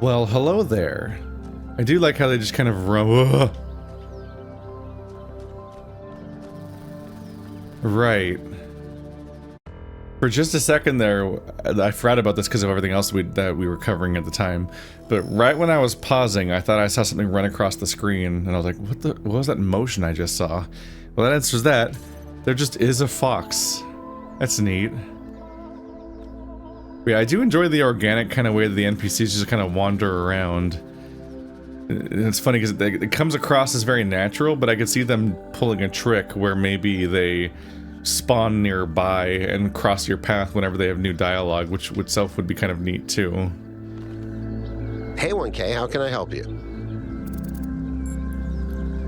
Well, hello there. I do like how they just kind of run. Right. For just a second there, I forgot about this because of everything else that we were covering at the time. But right when I was pausing, I thought I saw something run across the screen, and I was like, what was that motion I just saw? Well, that answers that. There just is a fox. That's neat. Yeah, I do enjoy the organic kind of way that the NPCs just kind of wander around. And it's funny because it comes across as very natural, but I could see them pulling a trick where maybe they spawn nearby and cross your path whenever they have new dialogue, which itself would be kind of neat too. Hey 1K, how can I help you?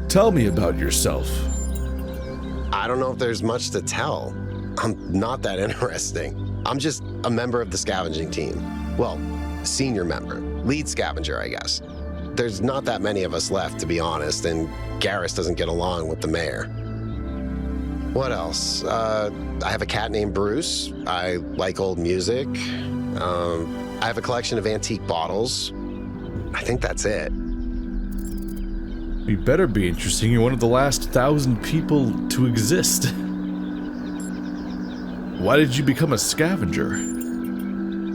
Tell me about yourself. I don't know if there's much to tell. I'm not that interesting. I'm just a member of the scavenging team. Well, senior member. Lead scavenger, I guess. There's not that many of us left, to be honest, and Garrus doesn't get along with the mayor. What else? I have a cat named Bruce. I like old music. I have a collection of antique bottles. I think that's it. You better be interesting. You're one of the last 1,000 people to exist. Why did you become a scavenger?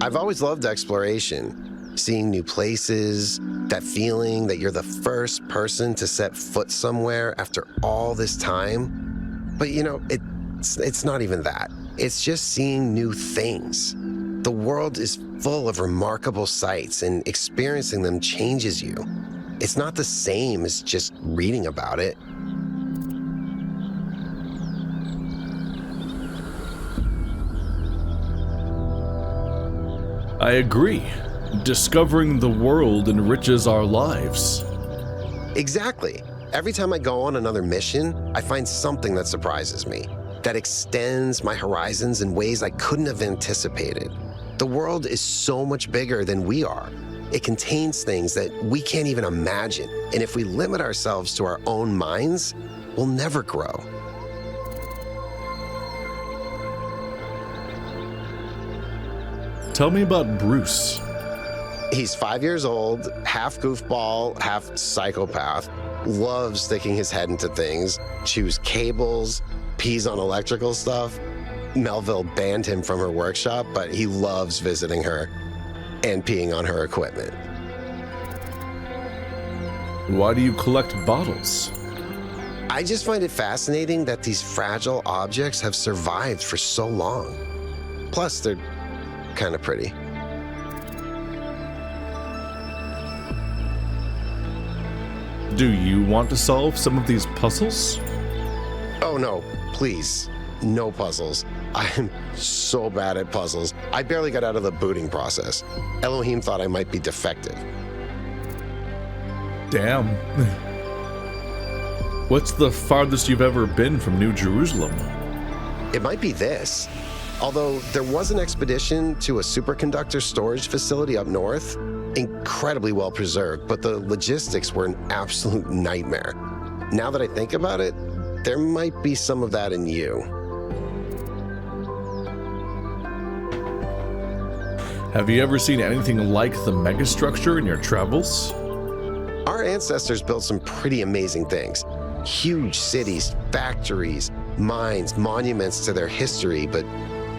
I've always loved exploration. Seeing new places, that feeling that you're the first person to set foot somewhere after all this time. But you know, it's not even that. It's just seeing new things. The world is full of remarkable sights, and experiencing them changes you. It's not the same as just reading about it. I agree. Discovering the world enriches our lives. Exactly. Every time I go on another mission, I find something that surprises me, that extends my horizons in ways I couldn't have anticipated. The world is so much bigger than we are. It contains things that we can't even imagine, and if we limit ourselves to our own minds, we'll never grow. Tell me about Bruce. He's 5 years old, half goofball, half psychopath, loves sticking his head into things, chews cables, pees on electrical stuff. Melville banned him from her workshop, but he loves visiting her and peeing on her equipment. Why do you collect bottles? I just find it fascinating that these fragile objects have survived for so long. Plus, they're kind of pretty. Do you want to solve some of these puzzles? Oh no, please. No puzzles. I'm so bad at puzzles. I barely got out of the booting process. Elohim thought I might be defective. Damn. What's the farthest you've ever been from New Jerusalem? It might be this. Although there was an expedition to a superconductor storage facility up north, incredibly well preserved, but the logistics were an absolute nightmare. Now that I think about it, there might be some of that in you. Have you ever seen anything like the megastructure in your travels? Our ancestors built some pretty amazing things. Huge cities, factories, mines, monuments to their history, but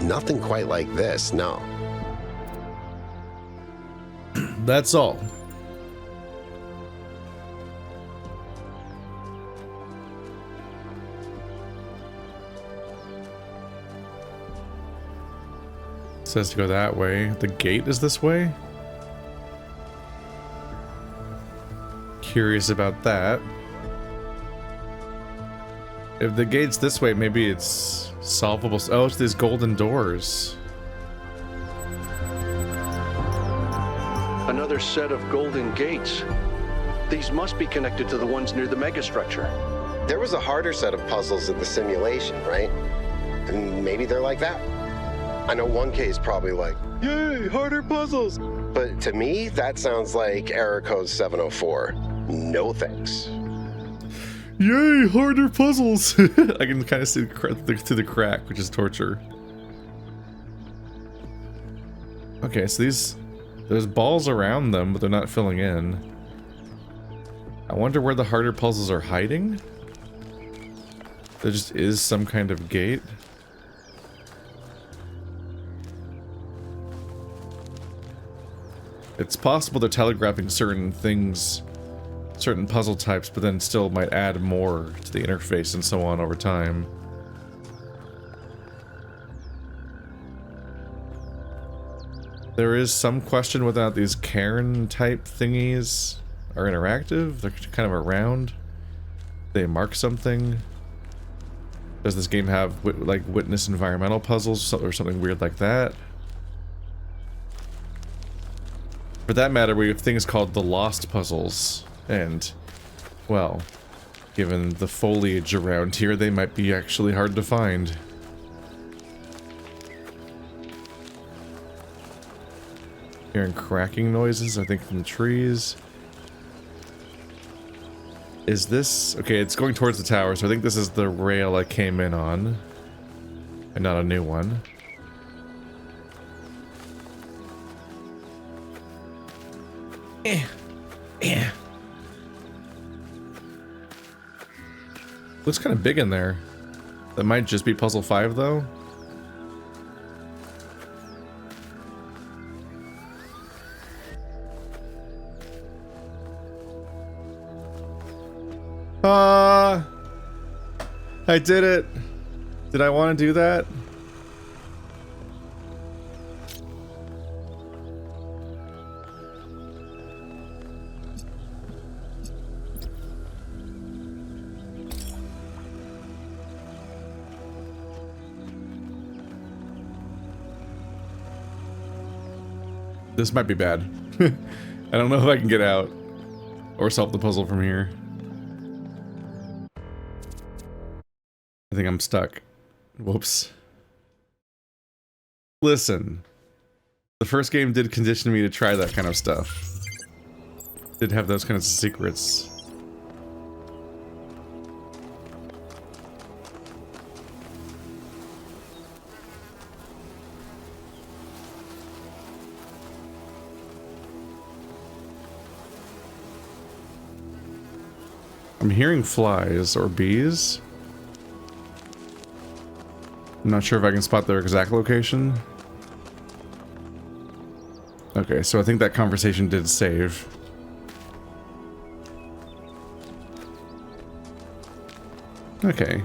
nothing quite like this, no. That's all. It says to go that way. The gate is this way? Curious about that. If the gate's this way, maybe it's solvable. Oh, it's these golden doors. Another set of golden gates. These must be connected to the ones near the megastructure. There was a harder set of puzzles in the simulation, right? And maybe they're like that. I know 1K is probably like, yay, harder puzzles. But to me, that sounds like error code 704. No thanks. Yay, harder puzzles! I can kind of see through the crack, which is torture. Okay, so these There's balls around them, but they're not filling in. I wonder where the harder puzzles are hiding? There just is some kind of gate. It's possible they're telegraphing certain things, certain puzzle types, but then still might add more to the interface and so on over time. There is some question whether or not these Cairn type thingies are interactive. They're kind of around. They mark something. Does this game have like witness environmental puzzles or something weird like that? For that matter, we have things called the lost puzzles, and well, given the foliage around here, they might be actually hard to find. Hearing cracking noises, I think, from the trees. Is this... okay, it's going towards the tower, so I think this is the rail I came in on. And not a new one. Looks kind of big in there. That might just be puzzle 5, though. I did it. Did I want to do that? This might be bad. I don't know if I can get out or solve the puzzle from here. I think I'm stuck. Whoops. Listen. The first game did condition me to try that kind of stuff. Did have those kinds of secrets. I'm hearing flies or bees. I'm not sure if I can spot their exact location. Okay, so I think that conversation did save. Okay.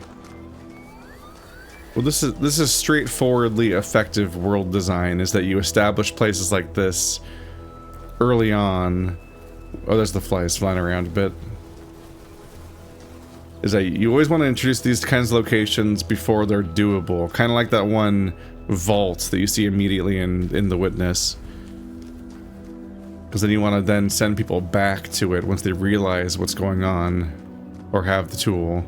Well, this is straightforwardly effective world design, is that you establish places like this early on. Oh, there's the flies flying around a bit. Is that you always want to introduce these kinds of locations before they're doable. Kind of like that one vault that you see immediately in The Witness. Because then you want to then send people back to it once they realize what's going on. Or have the tool.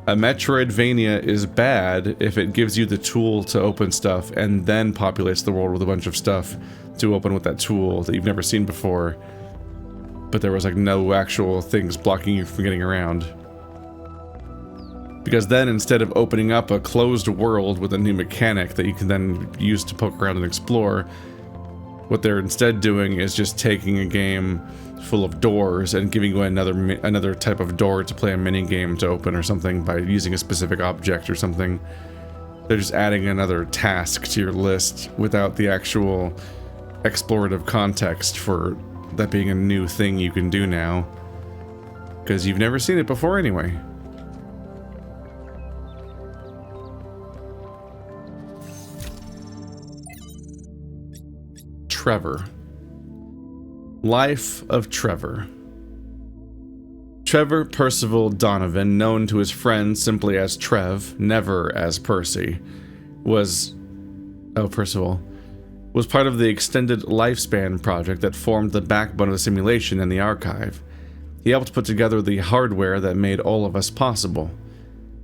A Metroidvania is bad if it gives you the tool to open stuff and then populates the world with a bunch of stuff to open with that tool that you've never seen before. But there was like no actual things blocking you from getting around. Because then instead of opening up a closed world with a new mechanic that you can then use to poke around and explore, what they're instead doing is just taking a game full of doors and giving you another type of door to play a mini game to open or something by using a specific object or something. They're just adding another task to your list without the actual explorative context for that being a new thing you can do now. Because you've never seen it before anyway. Trevor. Life of Trevor. Trevor Percival Donovan, known to his friends simply as Trev, never as Percy, was part of the extended lifespan project that formed the backbone of the simulation and the archive. He helped put together the hardware that made all of us possible.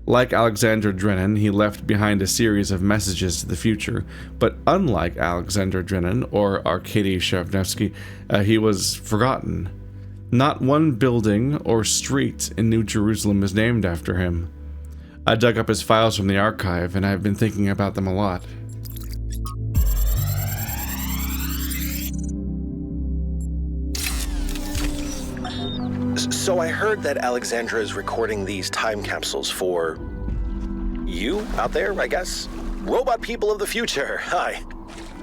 Like Alexander Drennan, he left behind a series of messages to the future, but unlike Alexander Drennan or Arkady Shevnevsky, he was forgotten. Not one building or street in New Jerusalem is named after him. I dug up his files from the archive, and I've been thinking about them a lot. So I heard that Alexandra is recording these time capsules for you out there, I guess? Robot people of the future, hi.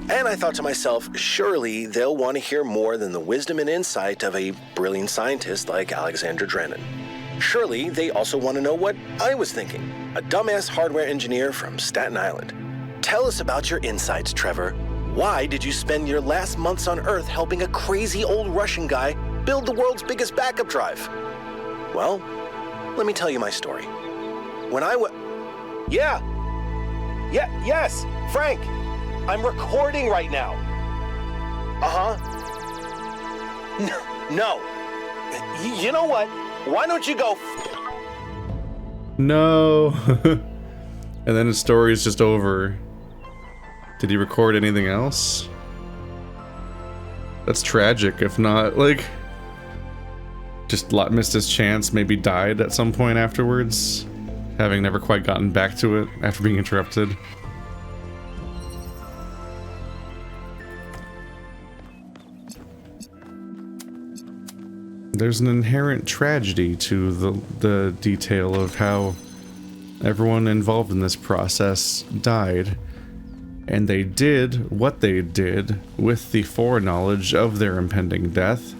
And I thought to myself, surely they'll want to hear more than the wisdom and insight of a brilliant scientist like Alexandra Drennan. Surely they also want to know what I was thinking, a dumbass hardware engineer from Staten Island. Tell us about your insights, Trevor. Why did you spend your last months on Earth helping a crazy old Russian guy build the world's biggest backup drive? Well, let me tell you my story. When I was... Yes, Frank! I'm recording right now. No. You know what? Why don't you go... No. And then his story is just over. Did he record anything else? That's tragic, if not, like... just missed his chance, maybe died at some point afterwards, having never quite gotten back to it after being interrupted. There's an inherent tragedy to the detail of how everyone involved in this process died, and they did what they did with the foreknowledge of their impending death.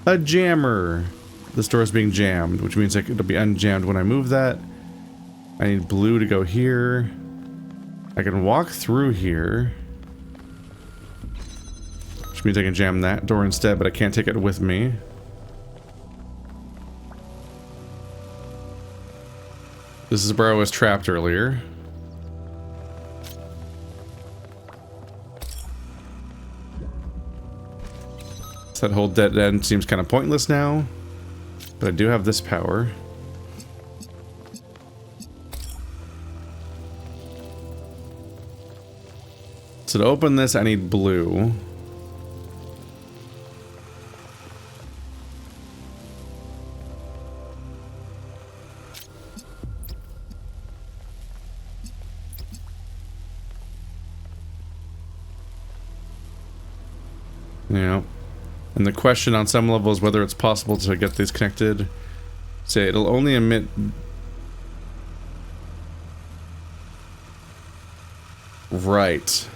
A jammer! This door is being jammed, which means it'll be unjammed when I move that. I need blue to go here. I can walk through here, which means I can jam that door instead, but I can't take it with me. This is where I was trapped earlier. So that whole dead end seems kind of pointless now, but I do have this power. So to open this, I need blue. Yeah. And the question on some level is whether it's possible to get these connected. Say it'll only emit... Right.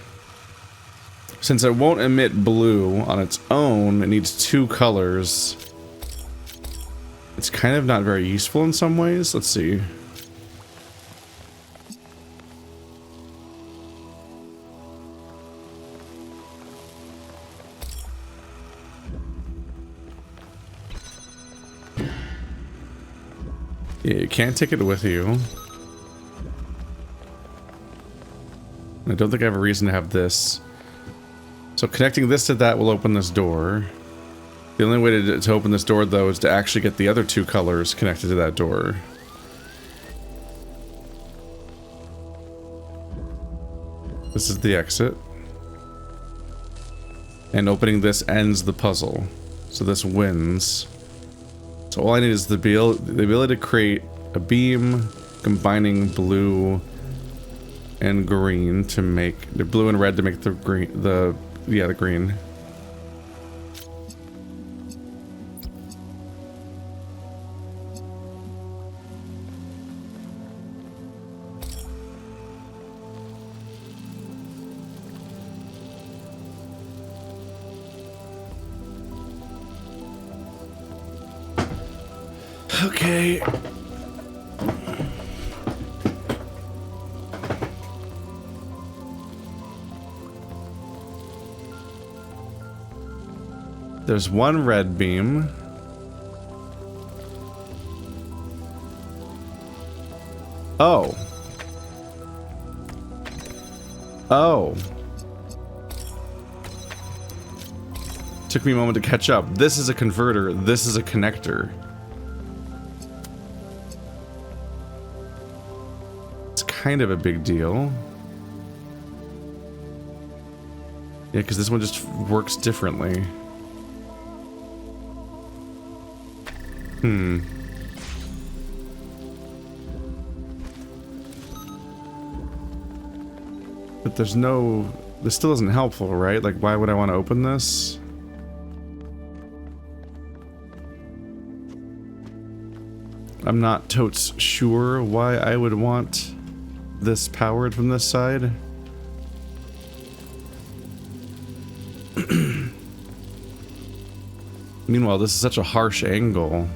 Since it won't emit blue on its own, it needs two colors. It's kind of not very useful in some ways. Let's see. Yeah, you can't take it with you. I don't think I have a reason to have this. So connecting this to that will open this door. The only way to open this door, though, is to actually get the other two colors connected to that door. This is the exit. And opening this ends the puzzle. So this wins. So all I need is the ability to create a beam combining blue and green to make the blue and red to make the green, the green. Okay. There's one red beam. Oh. Oh. Took me a moment to catch up. This is a converter. This is a connector. It's kind of a big deal. Yeah, because this one just works differently. But there's no... This still isn't helpful, right? Like, why would I want to open this? I'm not totes sure why I would want this powered from this side. Meanwhile, this is such a harsh angle.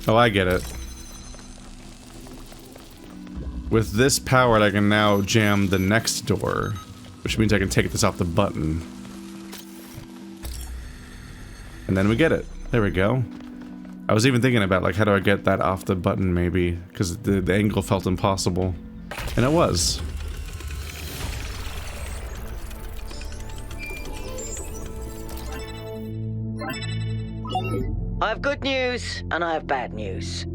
Oh, I get it. With this powered, I can now jam the next door, which means I can take this off the button. And then we get it. There we go. I was even thinking about, like, how do I get that off the button, maybe? Because the angle felt impossible. And it was. I have good news, and I have bad news.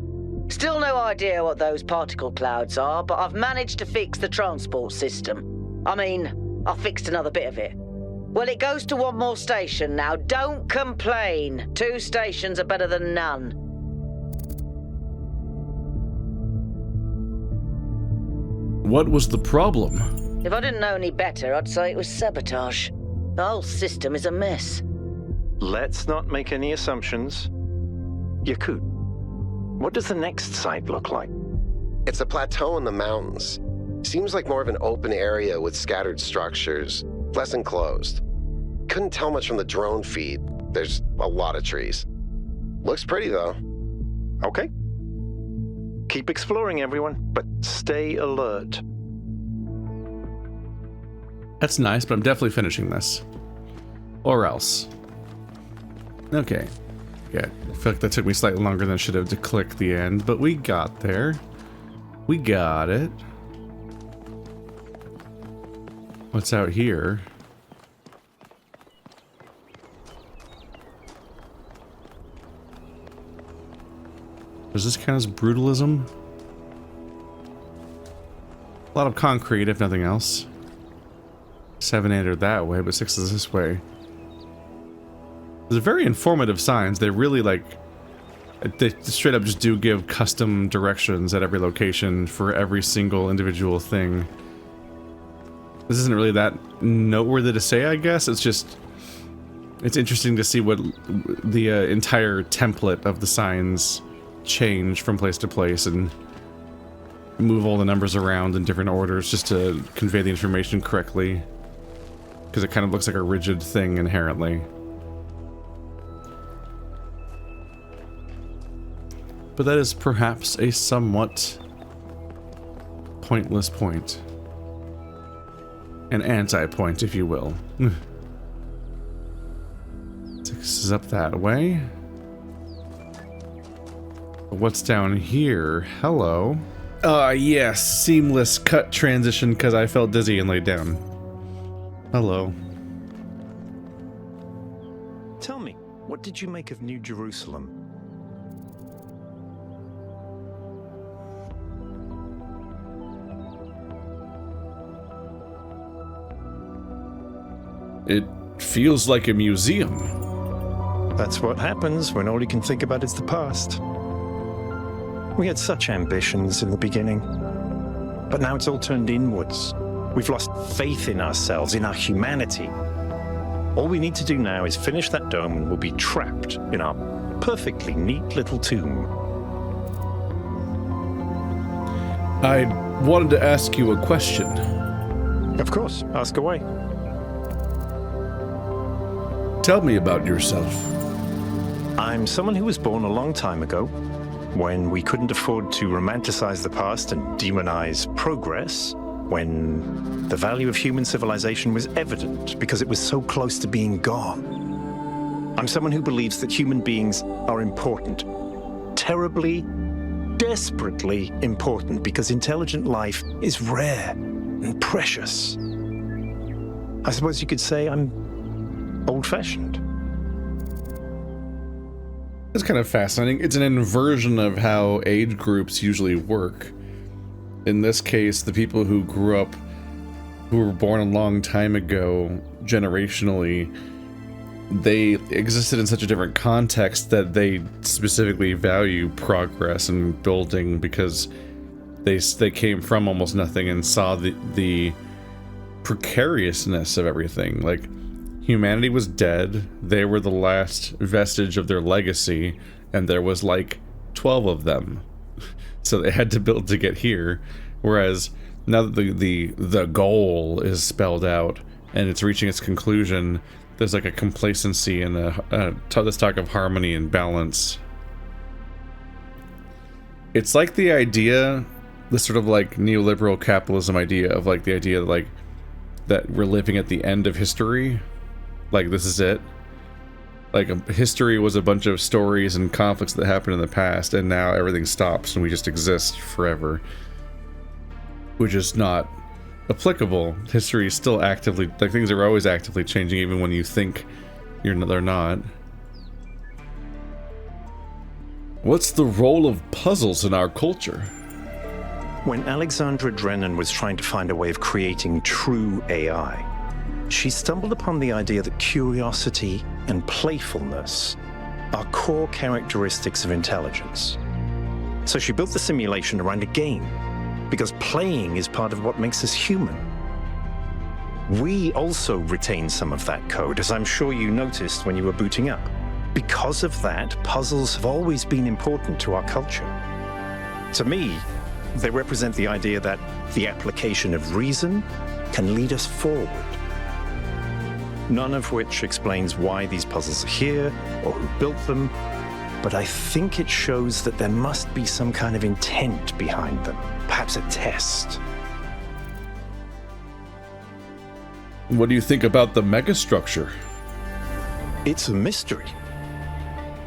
Still no idea what those particle clouds are, but I've managed to fix the transport system. I mean, I fixed another bit of it. Well, it goes to one more station now. Don't complain. 2 stations are better than none. What was the problem? If I didn't know any better, I'd say it was sabotage. The whole system is a mess. Let's not make any assumptions. Yakut, what does the next site look like? It's a plateau in the mountains. Seems like more of an open area with scattered structures, less enclosed. Couldn't tell much from the drone feed. There's a lot of trees. Looks pretty though. Okay. Keep exploring, everyone, but stay alert. That's nice, but I'm definitely finishing this. Or else. Okay. Yeah, I feel like that took me slightly longer than it should have to click the end, but we got there. We got it. What's out here? Does this count as brutalism? A lot of concrete, if nothing else. 7 entered that way, but 6 is this way. They're very informative signs. They really, like, they straight up just do give custom directions at every location for every single individual thing. This isn't really that noteworthy to say, I guess. It's just, it's interesting to see what the entire template of the signs change from place to place and move all the numbers around in different orders just to convey the information correctly. Because it kind of looks like a rigid thing inherently. But that is perhaps a somewhat pointless point. An anti-point, if you will. 6 is up that way. What's down here? Hello. Yes, seamless cut transition because I felt dizzy and laid down. Hello. Tell me, what did you make of New Jerusalem? It feels like a museum. That's what happens when all you can think about is the past. We had such ambitions in the beginning, but now it's all turned inwards. We've lost faith in ourselves, in our humanity. All we need to do now is finish that dome and we'll be trapped in our perfectly neat little tomb. I wanted to ask you a question. Of course, ask away. Tell me about yourself. I'm someone who was born a long time ago, when we couldn't afford to romanticize the past and demonize progress, when the value of human civilization was evident because it was so close to being gone. I'm someone who believes that human beings are important, terribly, desperately important, because intelligent life is rare and precious. I suppose you could say I'm old-fashioned. It's kind of fascinating. It's an inversion of how age groups usually work. In this case, the people who grew up, who were born a long time ago, generationally, they existed in such a different context that they specifically value progress and building because they came from almost nothing and saw the precariousness of everything. Like, humanity was dead, they were the last vestige of their legacy, and there was like 12 of them. So they had to build to get here. Whereas now that the goal is spelled out and it's reaching its conclusion, there's like a complacency and this talk of harmony and balance. It's like the idea, the sort of like neoliberal capitalism idea of like the idea that like that we're living at the end of history. Like, this is it. Like, history was a bunch of stories and conflicts that happened in the past, and now everything stops and we just exist forever. Which is not applicable. History is still actively, like, things are always actively changing even when you think they're not. What's the role of puzzles in our culture? When Alexandra Drennan was trying to find a way of creating true AI, she stumbled upon the idea that curiosity and playfulness are core characteristics of intelligence. So she built the simulation around a game, because playing is part of what makes us human. We also retain some of that code, as I'm sure you noticed when you were booting up. Because of that, puzzles have always been important to our culture. To me, they represent the idea that the application of reason can lead us forward. None of which explains why these puzzles are here or who built them, but I think it shows that there must be some kind of intent behind them, perhaps a test. What do you think about the megastructure? It's a mystery.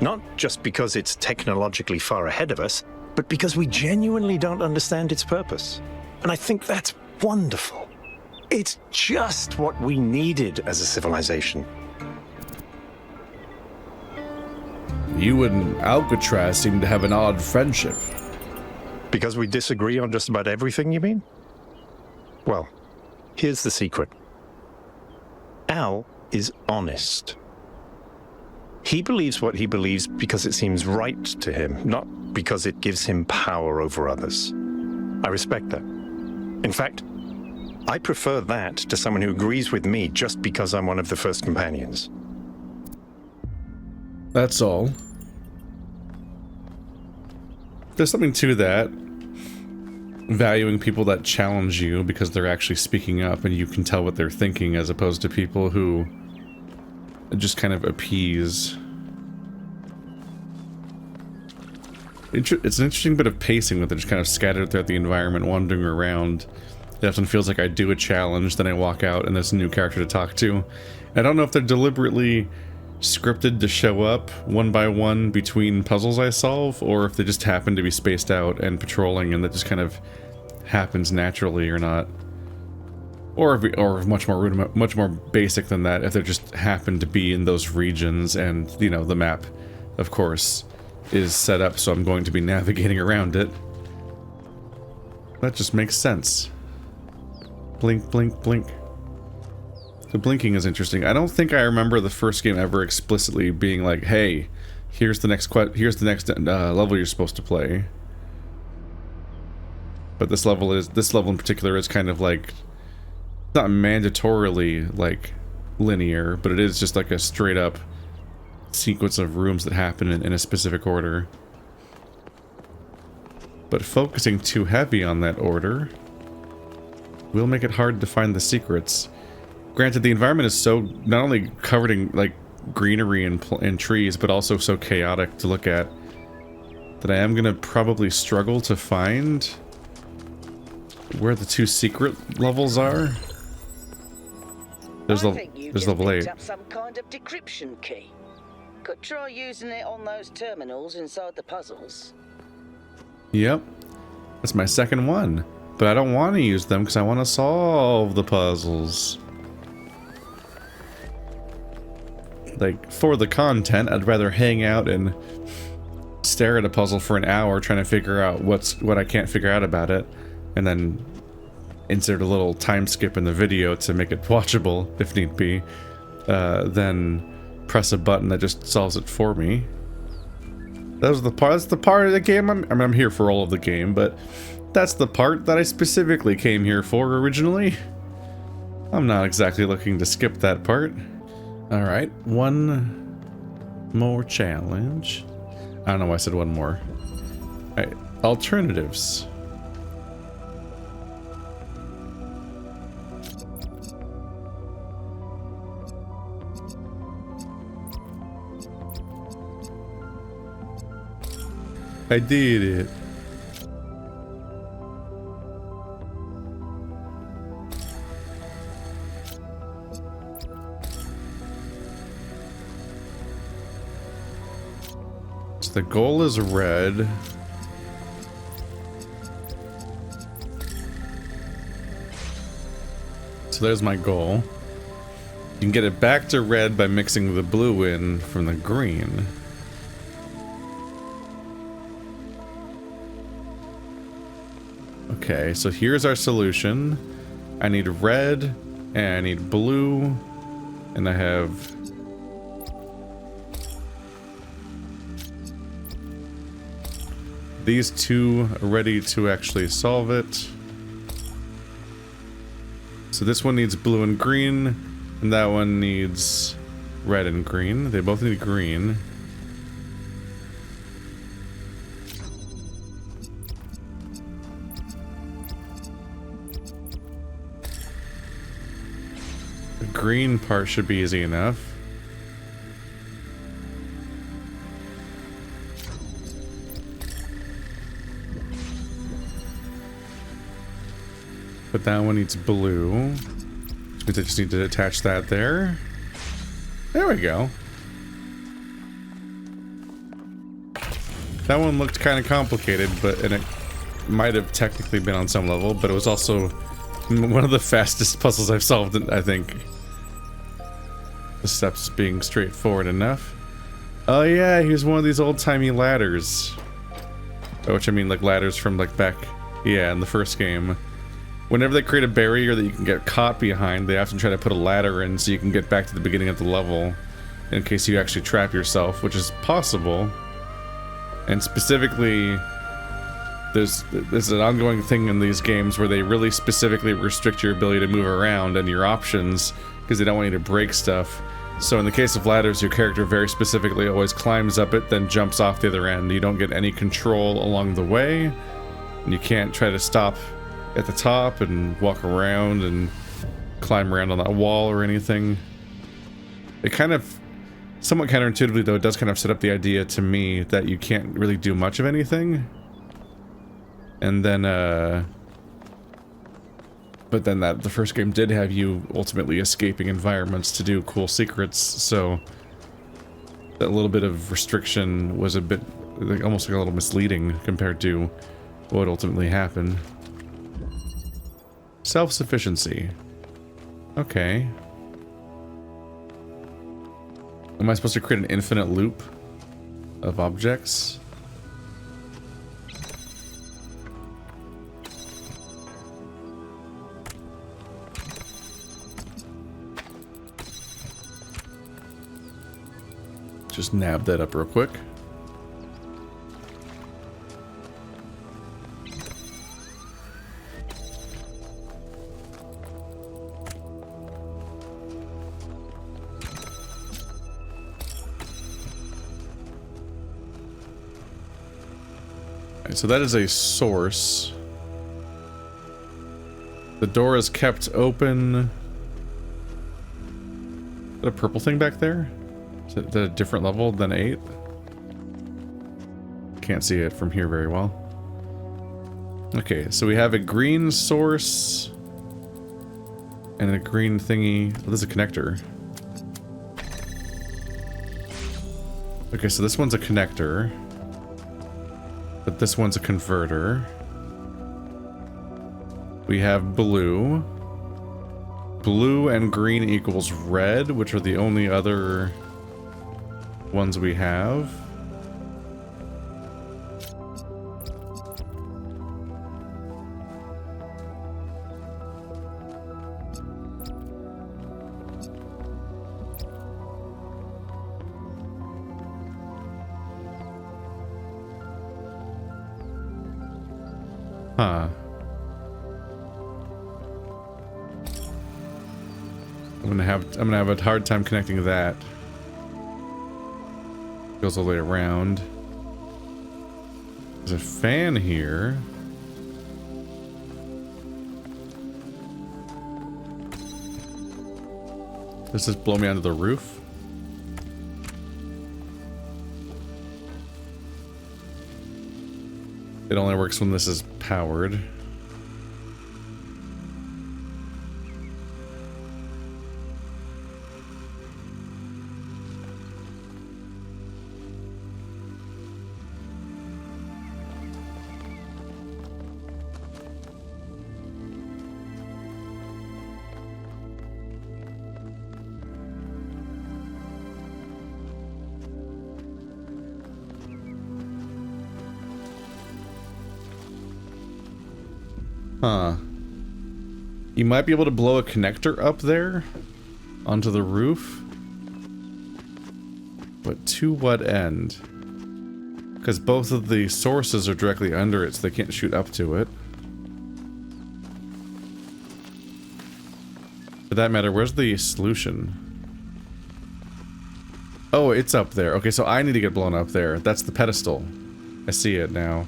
Not just because it's technologically far ahead of us, but because we genuinely don't understand its purpose. And I think that's wonderful. It's just what we needed as a civilization. You and Alcatraz seem to have an odd friendship. Because we disagree on just about everything, you mean? Well, here's the secret. Al is honest. He believes what he believes because it seems right to him, not because it gives him power over others. I respect that. In fact, I prefer that to someone who agrees with me just because I'm one of the first companions. That's all. There's something to that. Valuing people that challenge you because they're actually speaking up and you can tell what they're thinking, as opposed to people who just kind of appease. It's an interesting bit of pacing with it, just kind of scattered throughout the environment, wandering around. It often feels like I do a challenge, then I walk out and there's a new character to talk to. I don't know if they're deliberately scripted to show up one by one between puzzles I solve, or if they just happen to be spaced out and patrolling and that just kind of happens naturally or not. Or much more basic than that, if they just happen to be in those regions and, you know, the map, of course, is set up so I'm going to be navigating around it. That just makes sense. Blink, blink, blink. The blinking is interesting. I don't think I remember the first game ever explicitly being like, "Hey, here's the next level you're supposed to play." But this level in particular is kind of like not mandatorily like linear, but it is just like a straight up sequence of rooms that happen in a specific order. But focusing too heavy on that order will make it hard to find the secrets. Granted, the environment is so not only covered in like greenery and trees, but also so chaotic to look at that I am gonna probably struggle to find where the two secret levels are. There's level 8. Up some kind of decryption key. Could try using it on those terminals inside the puzzles. Yep, that's my second one, but I don't want to use them because I want to solve the puzzles. Like, for the content, I'd rather hang out and stare at a puzzle for an hour trying to figure out what I can't figure out about it, and then insert a little time skip in the video to make it watchable if need be, than press a button that just solves it for me. That's the part of the game I'm here for all of the game, but that's the part that I specifically came here for originally. I'm not exactly looking to skip that part. Alright, one more challenge. I don't know why I said one more. Alright, alternatives. I did it. So the goal is red. So there's my goal. You can get it back to red by mixing the blue in from the green. Okay, so here's our solution. I need red, and I need blue, and I have... these two ready to actually solve it. So this one needs blue and green, and that one needs red and green. They both need green. The green part should be easy enough. But that one needs blue. Which means I just need to attach that there. There we go. That one looked kind of complicated, and it might have technically been on some level, but it was also one of the fastest puzzles I've solved, I think. The steps being straightforward enough. Oh yeah, here's one of these old-timey ladders. By which I mean like ladders from like back, yeah, in the first game. Whenever they create a barrier that you can get caught behind, they often try to put a ladder in so you can get back to the beginning of the level in case you actually trap yourself, which is possible. And specifically, there's an ongoing thing in these games where they really specifically restrict your ability to move around and your options because they don't want you to break stuff. So in the case of ladders, your character very specifically always climbs up it, then jumps off the other end. You don't get any control along the way, and you can't try to stop at the top and walk around and climb around on that wall or anything. It kind of, somewhat counterintuitively though, it does kind of set up the idea to me that you can't really do much of anything. And then, but then the first game did have you ultimately escaping environments to do cool secrets, so that little bit of restriction was a bit, like, almost like a little misleading compared to what ultimately happened. Self-sufficiency. Okay. Am I supposed to create an infinite loop of objects? Just nab that up real quick. So that is a source. The door is kept open. Is that a purple thing back there? Is it a different level than 8? Can't see it from here very well. Okay, so we have a green source and a green thingy. Oh, this is a connector. Okay, so this one's a connector. But this one's a converter. We have blue. Blue and green equals red, which are the only other ones we have. Huh. I'm gonna have a hard time connecting that. Goes all the way around. There's a fan here. Does this blow me onto the roof? It only works when this is powered. Huh. You might be able to blow a connector up there onto the roof. But to what end? Because both of the sources are directly under it, so they can't shoot up to it. For that matter, where's the solution? Oh, it's up there. Okay, so I need to get blown up there. That's the pedestal. I see it now.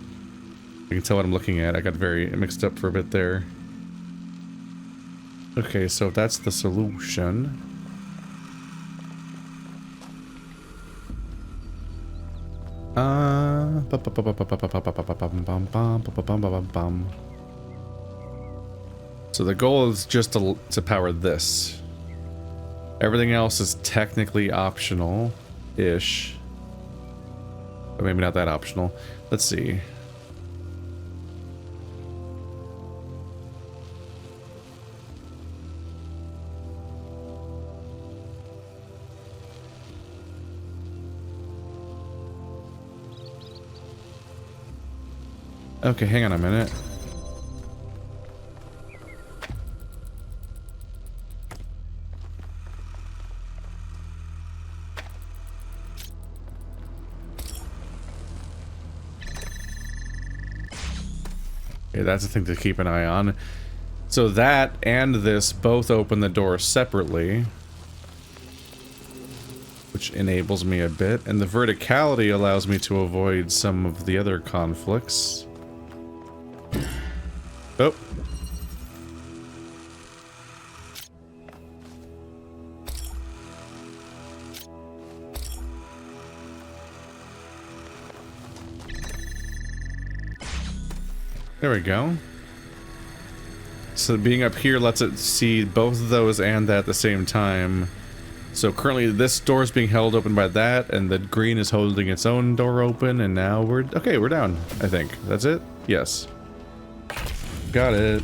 You can tell what I'm looking at. I got very mixed up for a bit there. Okay, so that's the solution. So the goal is just to power this. Everything else is technically optional-ish. But maybe not that optional. Let's see. Okay, hang on a minute. Okay, that's a thing to keep an eye on. So that and this both open the door separately, which enables me a bit, and the verticality allows me to avoid some of the other conflicts. Oh. There we go. So being up here lets it see both of those and that at the same time. So currently this door is being held open by that, and the green is holding its own door open, and now we're down, I think. That's it? Yes. Got it.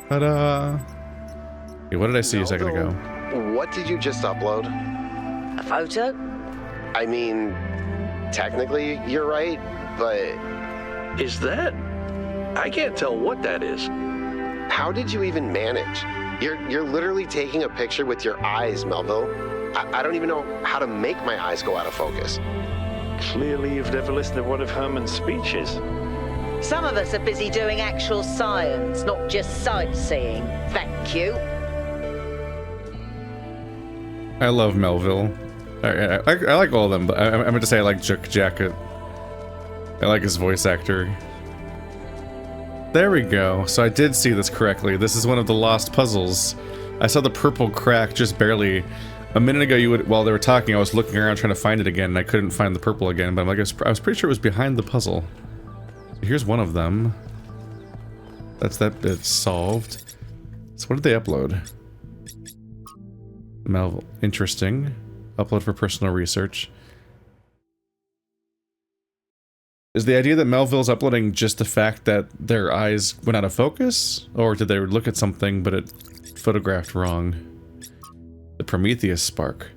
Ta-da! Okay, what did I see a second ago? What did you just upload? A photo? I mean, technically you're right, but Is that? I can't tell what that is. how did you even manage? You're literally taking a picture with your eyes, Melville. I don't even know how to make my eyes go out of focus. Clearly you've never listened to one of Herman's speeches. Some of us are busy doing actual science, not just sightseeing. Thank you. I love Melville. I like all of them, but I meant to say I like Jack. I like his voice actor. There we go. So I did see this correctly. This is one of the lost puzzles. I saw the purple crack just barely. A minute ago, while they were talking, I was looking around trying to find it again, and I couldn't find the purple again, but I was pretty sure it was behind the puzzle. Here's one of them. That's that bit solved. So what did they upload? Melville. Interesting. Upload for personal research. Is the idea that Melville's uploading just the fact that their eyes went out of focus? Or did they look at something, but it photographed wrong? The Prometheus spark.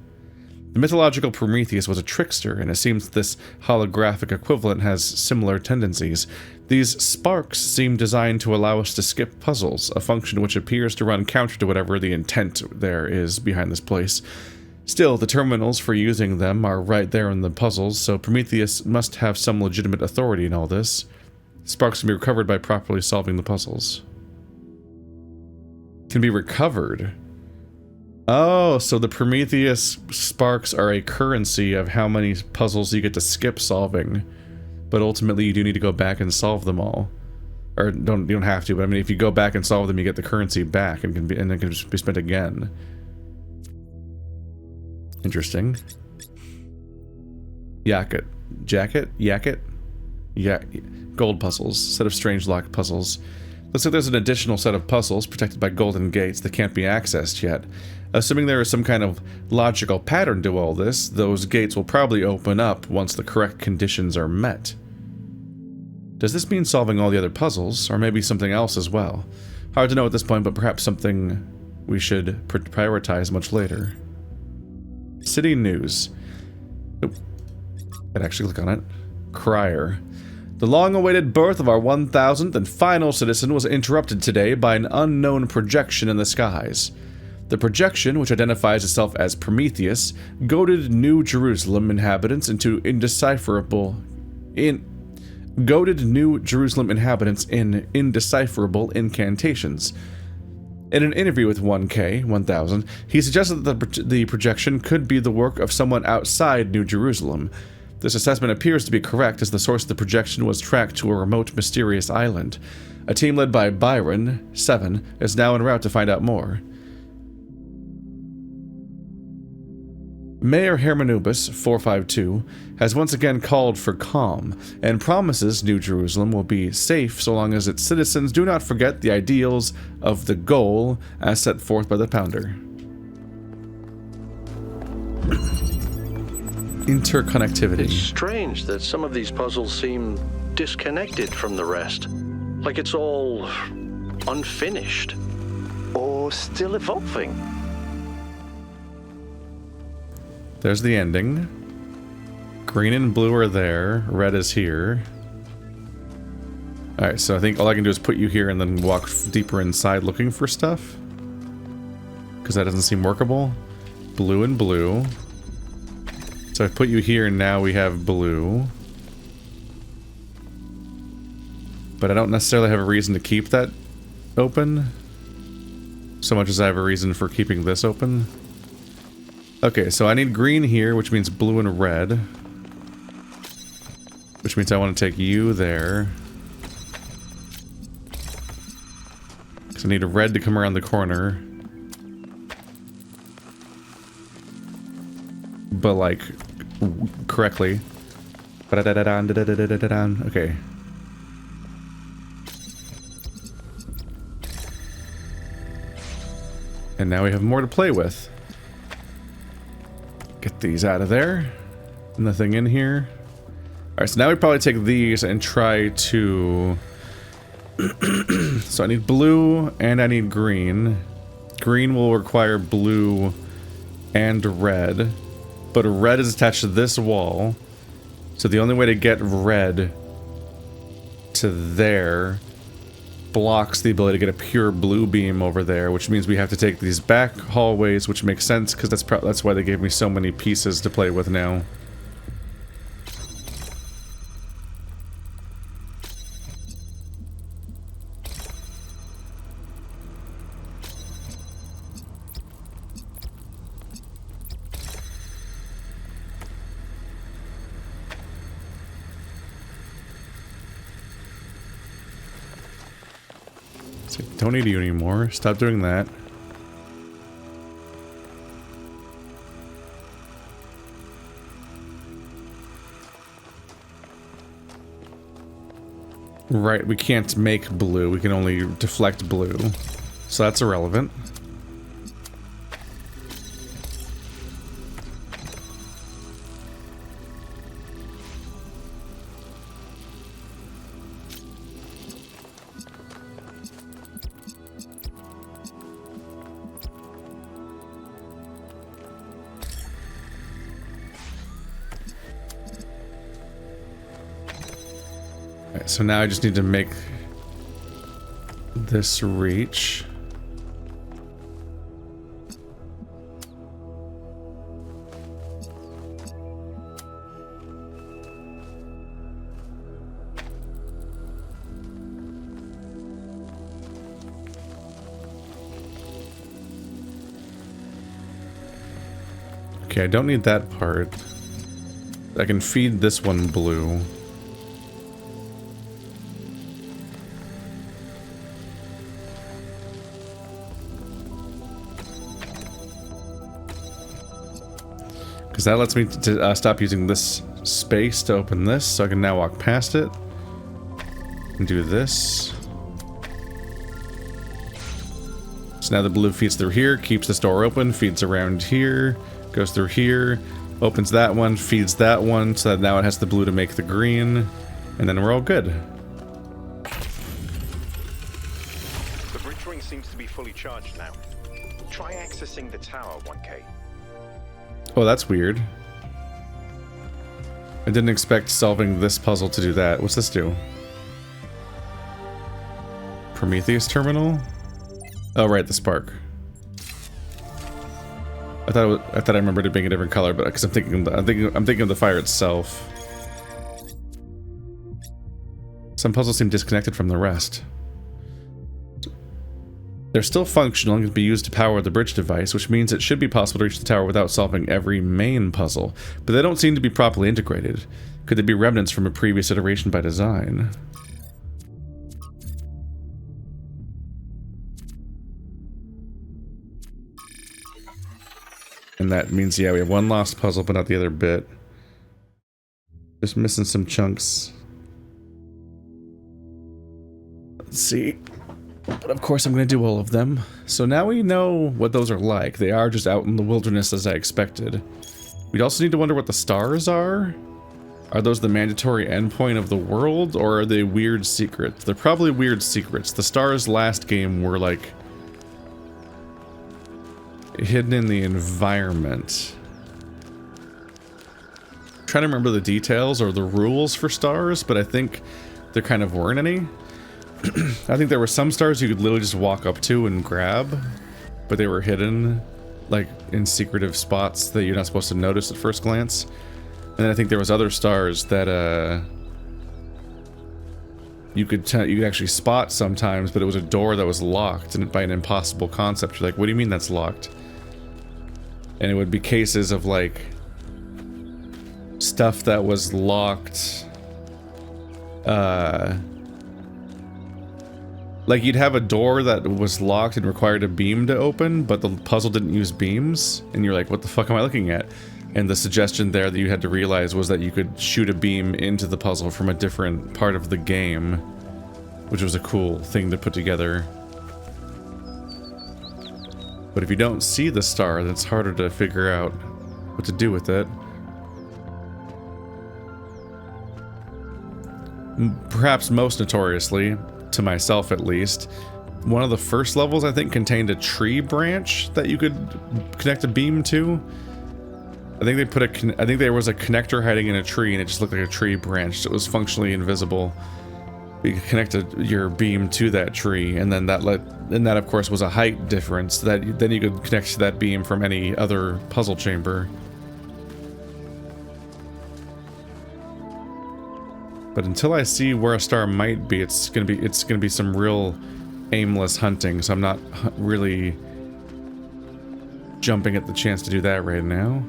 The mythological Prometheus was a trickster, and it seems this holographic equivalent has similar tendencies. These sparks seem designed to allow us to skip puzzles, a function which appears to run counter to whatever the intent there is behind this place. Still, the terminals for using them are right there in the puzzles, so Prometheus must have some legitimate authority in all this. Sparks can be recovered by properly solving the puzzles. Can be recovered? Oh, so the Prometheus sparks are a currency of how many puzzles you get to skip solving. But ultimately you do need to go back and solve them all. Or you don't have to, but I mean if you go back and solve them you get the currency back and it can just be spent again. Interesting. Jacket. Yeah, gold puzzles. Set of strange lock puzzles. Looks like there's an additional set of puzzles protected by golden gates that can't be accessed yet. Assuming there is some kind of logical pattern to all this, those gates will probably open up once the correct conditions are met. Does this mean solving all the other puzzles, or maybe something else as well? Hard to know at this point, but perhaps something we should prioritize much later. City news. Nope. I'd actually click on it. Crier. The long-awaited birth of our 1000th and final citizen was interrupted today by an unknown projection in the skies. The projection, which identifies itself as Prometheus, goaded New Jerusalem inhabitants into indecipherable incantations. In an interview with 1000, he suggested that the projection could be the work of someone outside New Jerusalem. This assessment appears to be correct, as the source of the projection was tracked to a remote, mysterious island. A team led by Byron, 7, is now en route to find out more. Mayor Hermanubis, 452, has once again called for calm, and promises New Jerusalem will be safe so long as its citizens do not forget the ideals of the goal as set forth by the Pounder. Interconnectivity. It's strange that some of these puzzles seem disconnected from the rest. Like it's all unfinished. Or still evolving. There's the ending. Green and blue are there. Red is here. Alright, so I think all I can do is put you here and then walk deeper inside looking for stuff. Because that doesn't seem workable. Blue and blue. So I put you here and now we have blue. But I don't necessarily have a reason to keep that open. So much as I have a reason for keeping this open. Okay, so I need green here, which means blue and red. Which means I want to take you there. Because I need a red to come around the corner. But like, correctly. Okay. And now we have more to play with. Get these out of there. Nothing in here. Alright, so now we probably take these and try to... So I need blue and I need green. Green will require blue and red. But red is attached to this wall. So the only way to get red to there blocks the ability to get a pure blue beam over there, which means we have to take these back hallways, which makes sense because that's why they gave me so many pieces to play with now. Don't need you anymore. Stop doing that. Right, we can't make blue. We can only deflect blue. So that's irrelevant. So now I just need to make this reach. Okay, I don't need that part. I can feed this one blue. Because that lets me to stop using this space to open this, so I can now walk past it. And do this. So now the blue feeds through here, keeps this door open, feeds around here, goes through here, opens that one, feeds that one, so that now it has the blue to make the green, and then we're all good. The bridge ring seems to be fully charged now. Try accessing the tower, 1K. Oh, that's weird. I didn't expect solving this puzzle to do that. What's this do? Prometheus terminal? Oh, right, the spark. I thought I remembered it being a different color, but because I'm thinking of the fire itself. Some puzzles seem disconnected from the rest. They're still functional and can be used to power the bridge device, which means it should be possible to reach the tower without solving every main puzzle, but they don't seem to be properly integrated. Could they be remnants from a previous iteration by design? And that means, yeah, we have one lost puzzle, but not the other bit. Just missing some chunks. Let's see. But of course I'm going to do all of them. So now we know what those are like. They are just out in the wilderness as I expected. We'd also need to wonder what the stars are. Are those the mandatory endpoint of the world, or are they weird secrets? They're probably weird secrets. The stars last game were like hidden in the environment. I'm trying to remember the details or the rules for stars, but I think there kind of weren't any. I think there were some stars you could literally just walk up to and grab, but they were hidden, like, in secretive spots that you're not supposed to notice at first glance. And then I think there was other stars that, you could actually spot sometimes, but it was a door that was locked and by an impossible concept. You're like, what do you mean that's locked? And it would be cases of, like, stuff that was locked, like, you'd have a door that was locked and required a beam to open, but the puzzle didn't use beams, and you're like, what the fuck am I looking at? And the suggestion there that you had to realize was that you could shoot a beam into the puzzle from a different part of the game, which was a cool thing to put together. But if you don't see the star, then it's harder to figure out what to do with it. Perhaps most notoriously, to myself at least, one of the first levels I think contained a tree branch that you could connect a beam to. I think they put I think there was a connector hiding in a tree and it just looked like a tree branch, so it was functionally invisible. You could connect your beam to that tree, and then that of course was a height difference that then you could connect to that beam from any other puzzle chamber. But until I see where a star might be, it's gonna be some real aimless hunting. So I'm not really jumping at the chance to do that right now.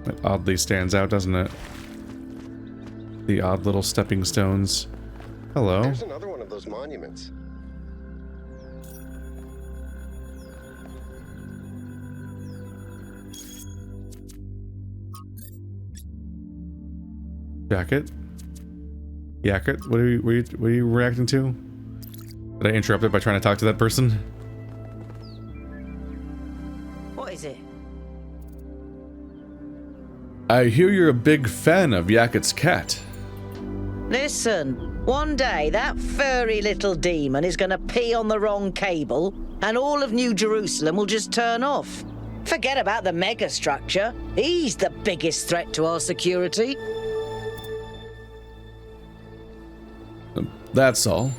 It oddly stands out, doesn't it? The odd little stepping stones. Hello. There's another one of those monuments. Jacket? Yacket? What are you reacting to? Did I interrupt it by trying to talk to that person? What is it? I hear you're a big fan of Yaket's cat. Listen, one day that furry little demon is gonna pee on the wrong cable, and all of New Jerusalem will just turn off. Forget about the megastructure. He's the biggest threat to our security. That's all.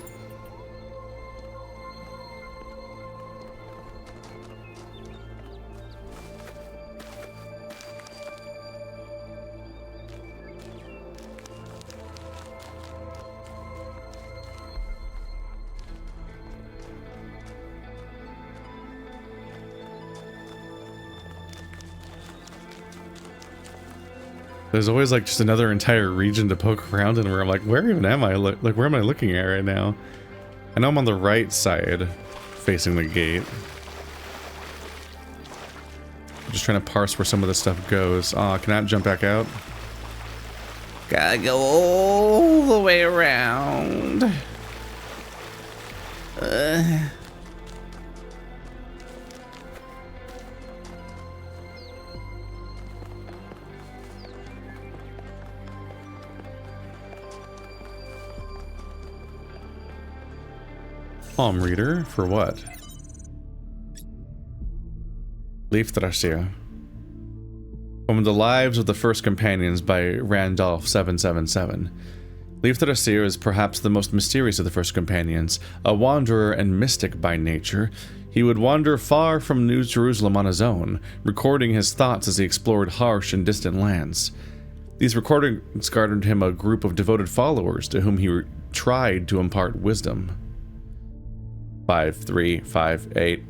There's always like just another entire region to poke around in where I'm like, where even am I? Like, where am I looking at right now? I know I'm on the right side, facing the gate. I'm just trying to parse where some of this stuff goes. Aw, can I jump back out? Gotta go all the way around. Palm reader for what? Literature. From the Lives of the First Companions by Randolph 777. Literature is perhaps the most mysterious of the First Companions. A wanderer and mystic by nature, he would wander far from New Jerusalem on his own, recording his thoughts as he explored harsh and distant lands. These recordings garnered him a group of devoted followers to whom he tried to impart wisdom. 5358.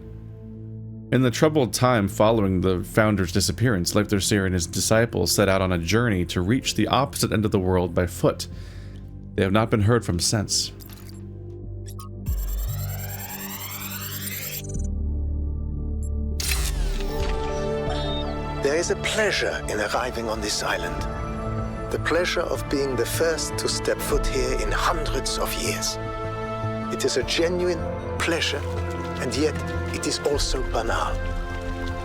In the troubled time following the founder's disappearance, Literature and his disciples set out on a journey to reach the opposite end of the world by foot. They have not been heard from since. There is a pleasure in arriving on this island. The pleasure of being the first to step foot here in hundreds of years. It is a genuine pleasure, and yet it is also banal.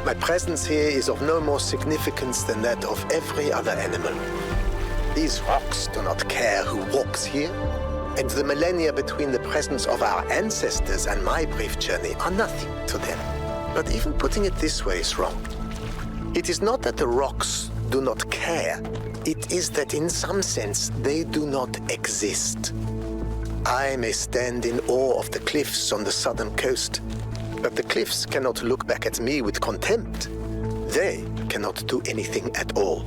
My presence here is of no more significance than that of every other animal. These rocks do not care who walks here, and the millennia between the presence of our ancestors and my brief journey are nothing to them. But even putting it this way is wrong. It is not that the rocks do not care, it is that in some sense they do not exist. I may stand in awe of the cliffs on the southern coast, but the cliffs cannot look back at me with contempt. They cannot do anything at all.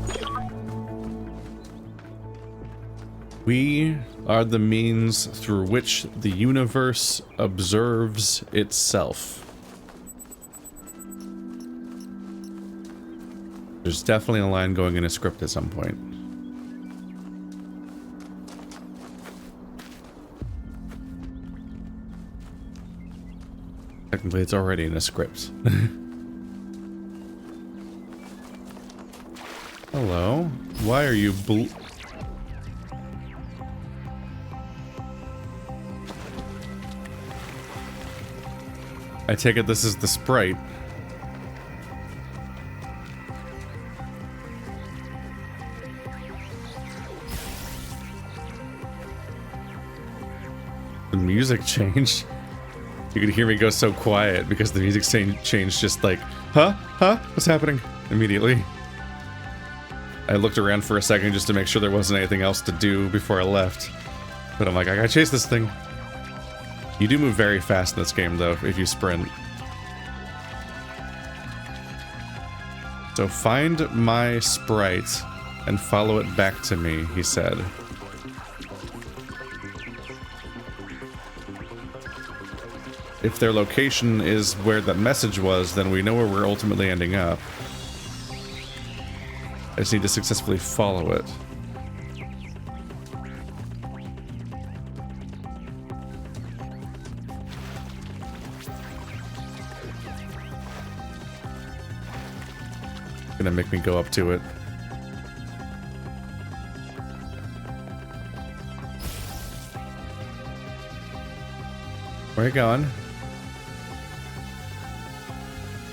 We are the means through which the universe observes itself. There's definitely a line going in a script at some point. Technically, it's already in a script. Hello? Why are you I take it this is the sprite. The music changed. You could hear me go so quiet because the music changed just like, huh? Huh? What's happening? Immediately. I looked around for a second just to make sure there wasn't anything else to do before I left. But I'm like, I gotta chase this thing. You do move very fast in this game though, if you sprint. So find my sprite and follow it back to me, he said. If their location is where that message was, then we know where we're ultimately ending up. I just need to successfully follow it. Gonna make me go up to it. Where are you going?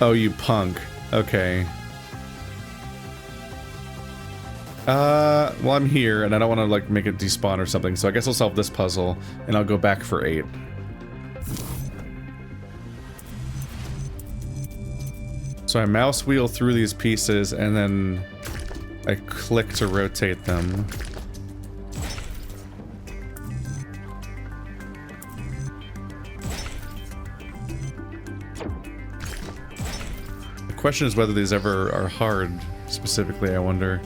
Oh, you punk. Okay. Well, I'm here, and I don't want to, like, make it despawn or something, so I guess I'll solve this puzzle, and I'll go back for 8. So I mouse wheel through these pieces, and then I click to rotate them. The question is whether these ever are hard, specifically, I wonder.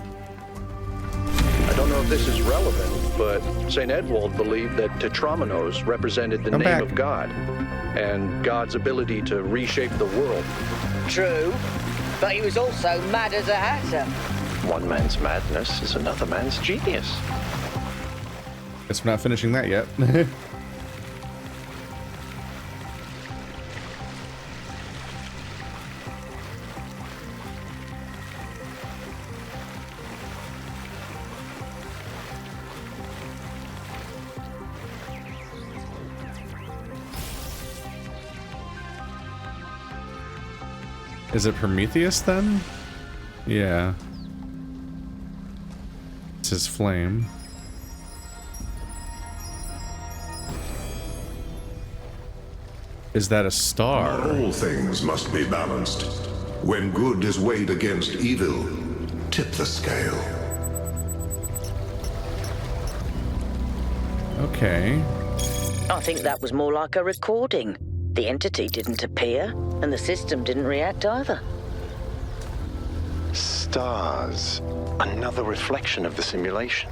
I don't know if this is relevant, but St. Edwald believed that Tetramenos represented the name of God, and God's ability to reshape the world. True, but he was also mad as a hatter. One man's madness is another man's genius. Guess we're not finishing that yet. Is it Prometheus then? Yeah. It's his flame. Is that a star? Not all things must be balanced. When good is weighed against evil, tip the scale. Okay. I think that was more like a recording. The entity didn't appear, and the system didn't react either. Stars. Another reflection of the simulation.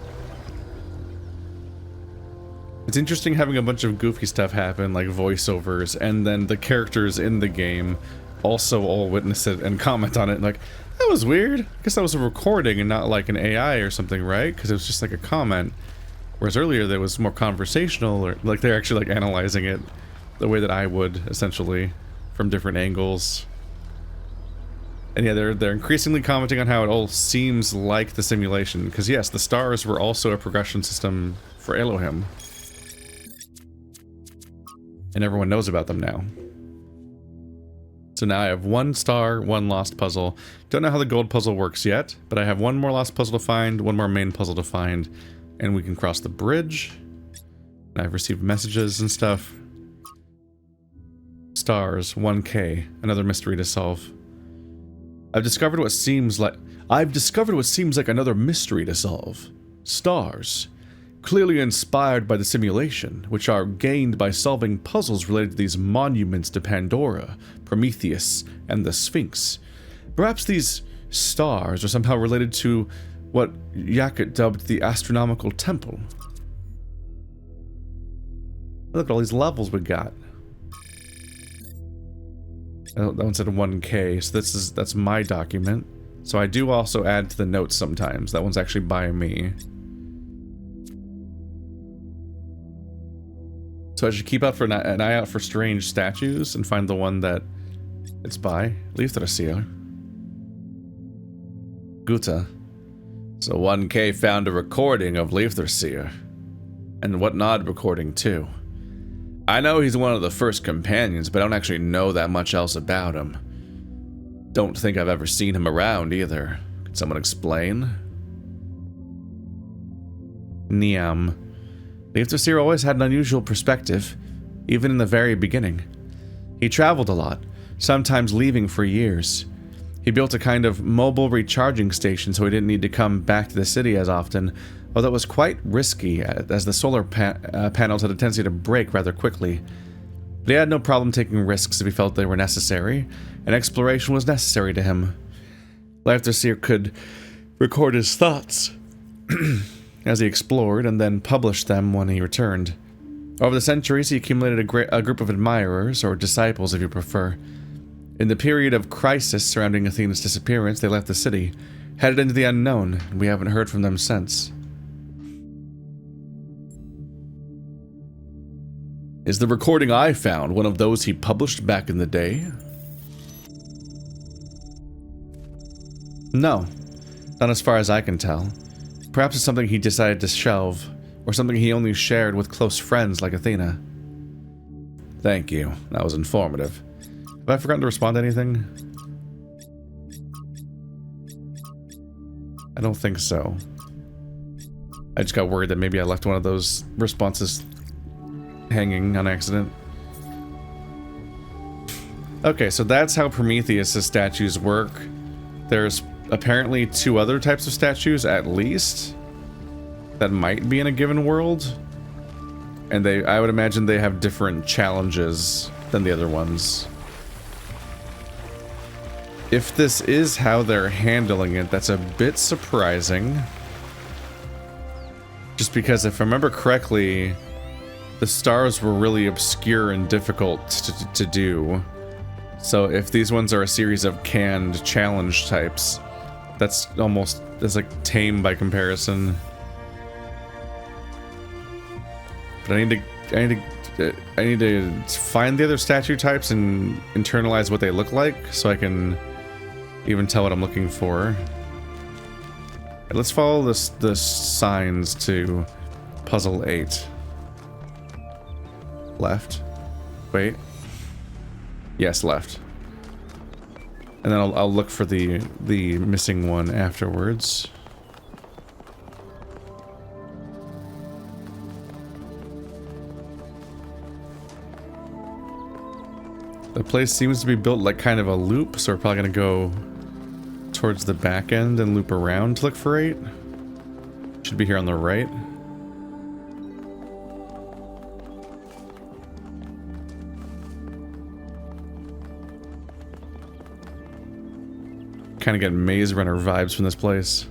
It's interesting having a bunch of goofy stuff happen, like voiceovers, and then the characters in the game also all witness it and comment on it, like, that was weird. I guess that was a recording and not like an AI or something, right? Because it was just like a comment. Whereas earlier there was more conversational, or like they're actually like analyzing it the way that I would, essentially, from different angles. And yeah, they're increasingly commenting on how it all seems like the simulation, because yes, the stars were also a progression system for Elohim. And everyone knows about them now. So now I have one star, one lost puzzle. Don't know how the gold puzzle works yet, but I have one more lost puzzle to find, one more main puzzle to find, and we can cross the bridge. And I've received messages and stuff. Stars, 1K, another mystery to solve. I've discovered what seems like another mystery to solve. Stars, clearly inspired by the simulation, which are gained by solving puzzles related to these monuments to Pandora, Prometheus, and the Sphinx. Perhaps these stars are somehow related to what Yakut dubbed the astronomical temple. Look at all these levels we got. Oh, that one said 1K, so that's my document. So I do also add to the notes sometimes. That one's actually by me. So I should keep out for an eye out for strange statues and find the one that it's by. Leifthrasia. Guta. So 1K found a recording of Leifthrasia. And whatnot recording too. I know he's one of the first companions, but I don't actually know that much else about him. Don't think I've ever seen him around either. Could someone explain? Niam. Leifthrasia always had an unusual perspective, even in the very beginning. He traveled a lot, sometimes leaving for years. He built a kind of mobile recharging station so he didn't need to come back to the city as often, although it was quite risky as the solar panels had a tendency to break rather quickly. But he had no problem taking risks if he felt they were necessary, and exploration was necessary to him. Leifthrasia could record his thoughts as he explored and then published them when he returned. Over the centuries, he accumulated a group of admirers, or disciples if you prefer. In the period of crisis surrounding Athena's disappearance, they left the city, headed into the unknown, and we haven't heard from them since. Is the recording I found one of those he published back in the day? No, not as far as I can tell. Perhaps it's something he decided to shelve, or something he only shared with close friends like Athena. Thank you, that was informative. Have I forgotten to respond to anything? I don't think so. I just got worried that maybe I left one of those responses hanging on accident. Okay, so that's how Prometheus' statues work. There's apparently 2 other types of statues, at least, that might be in a given world. And I would imagine they have different challenges than the other ones. If this is how they're handling it, that's a bit surprising. Just because if I remember correctly, the stars were really obscure and difficult to do. So if these ones are a series of canned challenge types, That's like tame by comparison. But I need to find the other statue types and internalize what they look like so I can even tell what I'm looking for. Let's follow the signs to puzzle 8. Left. Wait. Yes, left. And then I'll look for the missing one afterwards. The place seems to be built like kind of a loop, so we're probably gonna go towards the back end and loop around to look for 8. Should be here on the right. Kind of get Maze Runner vibes from this place.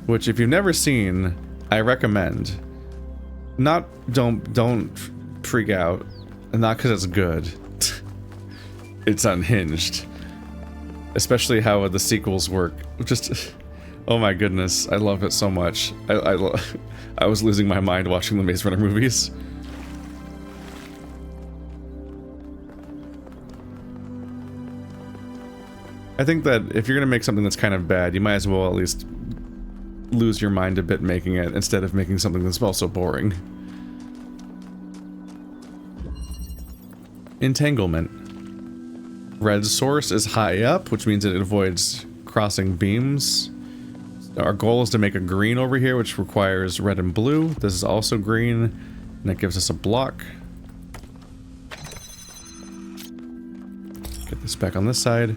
Which, if you've never seen, I recommend. Don't freak out. Not because it's good. It's unhinged. Especially how the sequels work. Just, oh my goodness, I love it so much. I was losing my mind watching the Maze Runner movies. I think that if you're gonna make something that's kind of bad, you might as well at least lose your mind a bit making it instead of making something that's also boring. Entanglement. Red source is high up, which means it avoids crossing beams. Our goal is to make a green over here, which requires red and blue. This is also green, and that gives us a block. Get this back on this side.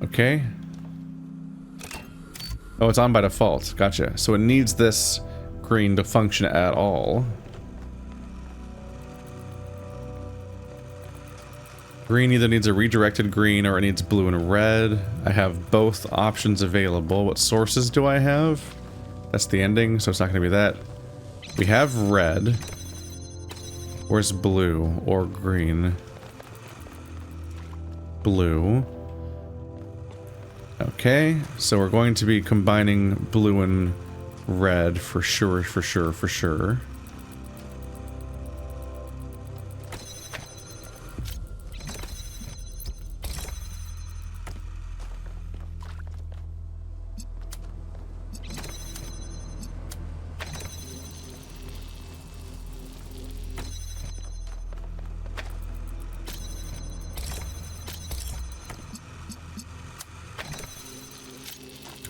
Okay. Oh, it's on by default. Gotcha. So it needs this green to function at all. Green either needs a redirected green or it needs blue and red. I have both options available. What sources do I have? That's the ending, so it's not going to be that. We have red. Where's blue or green? Blue. Okay, so we're going to be combining blue and red for sure, for sure, for sure.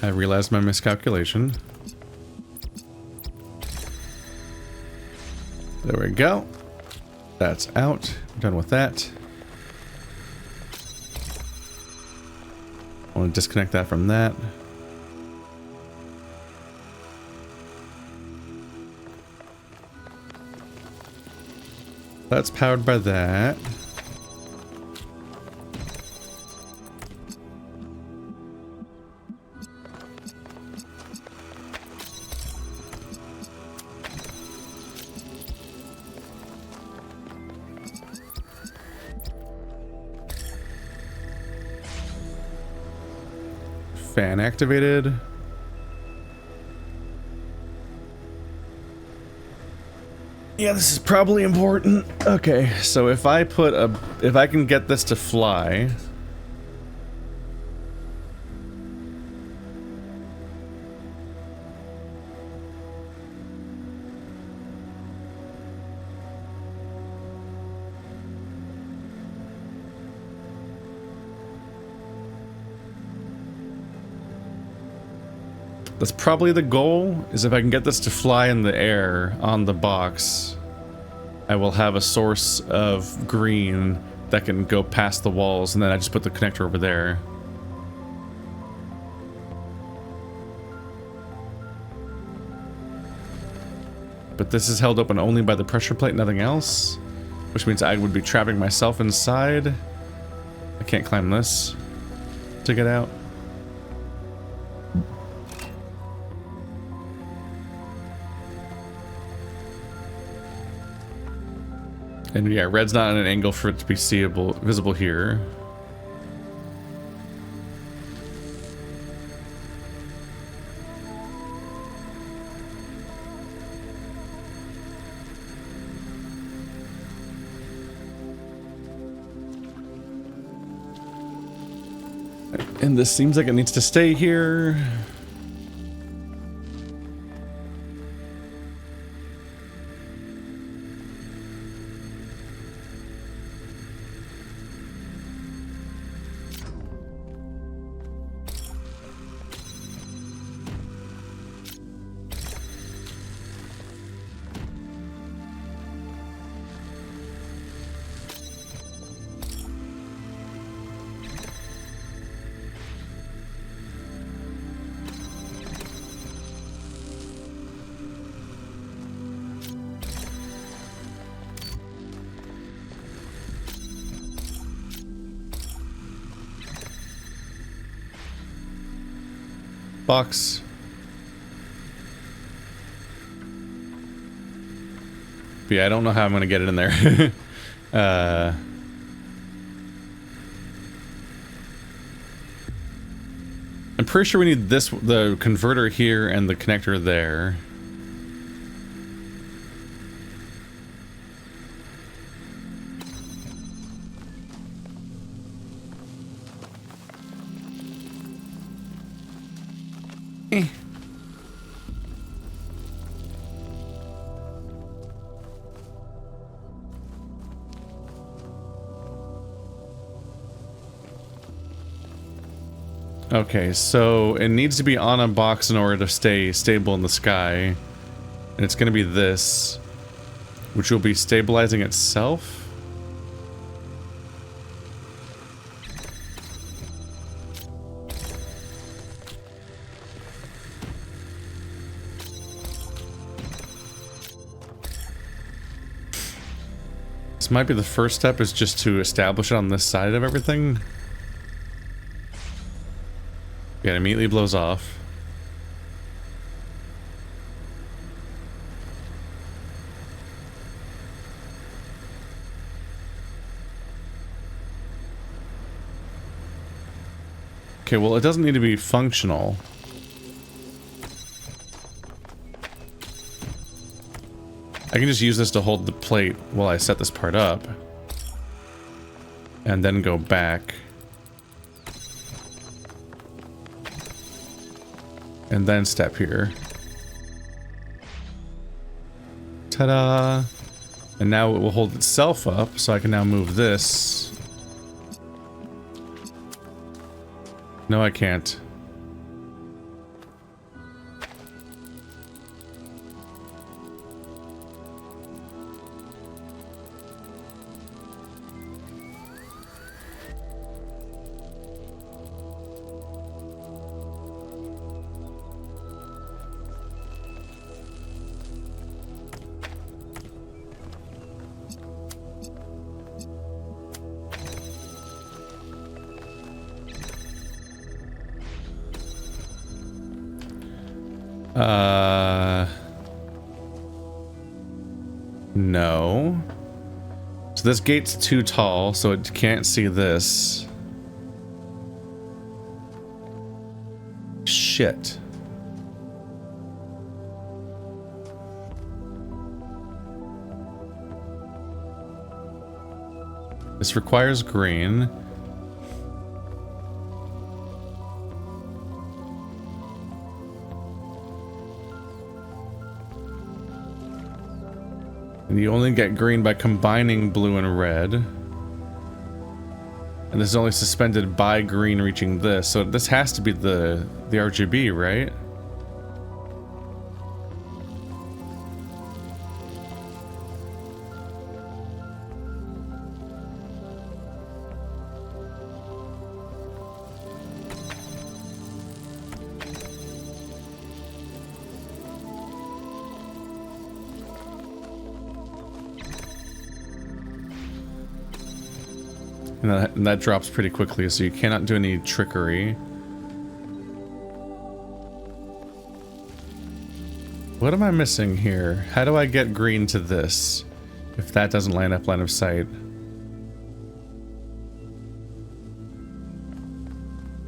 I realized my miscalculation. There we go. That's out. Done with that. I want to disconnect that from that. That's powered by that. Fan activated. Yeah, this is probably important. Okay, so if I can get this to fly. That's probably the goal, is if I can get this to fly in the air on the box, I will have a source of green that can go past the walls, and then I just put the connector over there. But this is held open only by the pressure plate, nothing else, which means I would be trapping myself inside. I can't climb this to get out. And yeah, red's not at an angle for it to be visible here. And this seems like it needs to stay here. Box. But yeah, I don't know how I'm gonna get it in there. I'm pretty sure we need the converter here and the connector there. Okay, so it needs to be on a box in order to stay stable in the sky. And it's going to be this, which will be stabilizing itself. This might be the first step, is just to establish it on this side of everything. Yeah, it immediately blows off. Okay, well, it doesn't need to be functional. I can just use this to hold the plate while I set this part up. And then go back. And then step here. Ta-da! And now it will hold itself up, so I can now move this. No, I can't. No. So this gate's too tall, so it can't see this. Shit. This requires green. And you only get green by combining blue and red. And this is only suspended by green reaching this. So this has to be the RGB, right? And that drops pretty quickly, so you cannot do any trickery. What am I missing here? How do I get green to this? If that doesn't line up line of sight.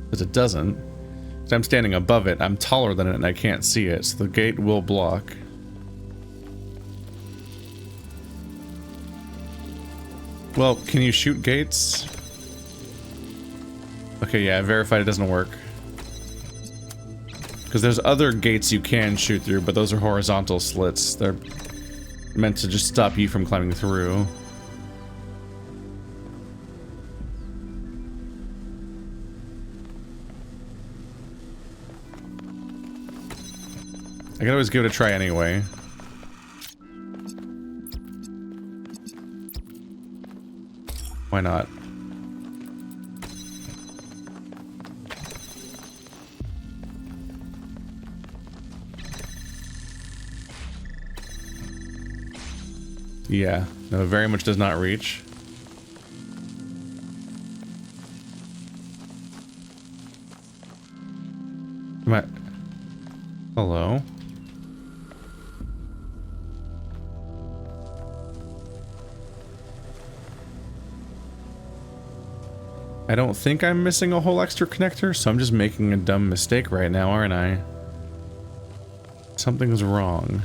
Because it doesn't. So I'm standing above it, I'm taller than it, and I can't see it, so the gate will block. Well, can you shoot gates? Okay, yeah, I verified it doesn't work. Because there's other gates you can shoot through, but those are horizontal slits. They're meant to just stop you from climbing through. I can always give it a try anyway. Why not? Yeah, no, very much does not reach. Hello? I don't think I'm missing a whole extra connector, so I'm just making a dumb mistake right now, aren't I? Something's wrong.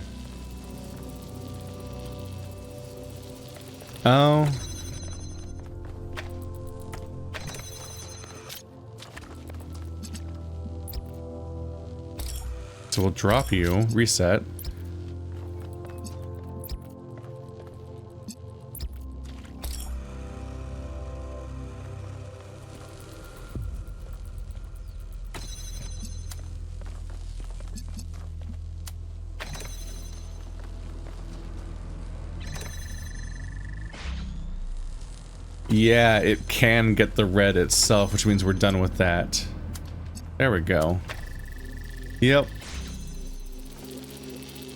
Oh. So we'll drop you, reset. Yeah, it can get the red itself, which means we're done with that. There we go. Yep.